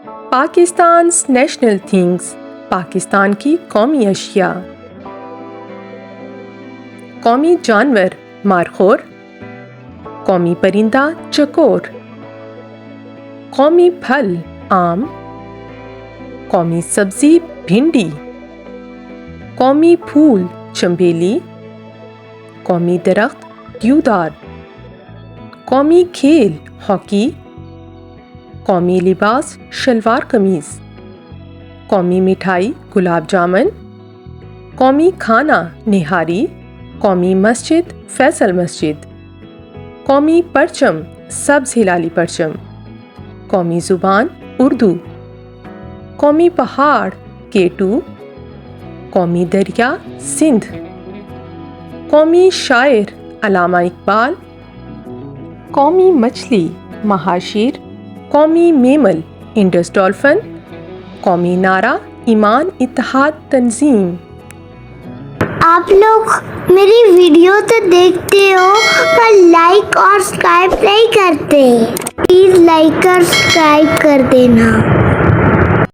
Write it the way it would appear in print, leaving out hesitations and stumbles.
پاکستان's national things, Pakistan کی قومی اشیاء۔ قومی جانور مارخور، قومی پرندہ چکور، قومی پھل آم، قومی سبزی بھنڈی، قومی پھول چنبیلی، قومی درخت دیودار، قومی کھیل ہاکی، قومی لباس شلوار قمیض، قومی مٹھائی گلاب جامن، قومی کھانا نہاری، قومی مسجد فیصل مسجد، قومی پرچم سبز ہلالی پرچم، قومی زبان اردو، قومی پہاڑ کیٹو، قومی دریا سندھ، قومی شاعر علامہ اقبال، قومی مچھلی مہاشیر، قومی میمل انڈس ڈولفن، قومی نعرہ ایمان اتحاد تنظیم۔ آپ لوگ میری ویڈیو تو دیکھتے ہو پر لائک اور سبسکرائب نہیں کرتے، پلیز لائک اور سبسکرائب کر دینا۔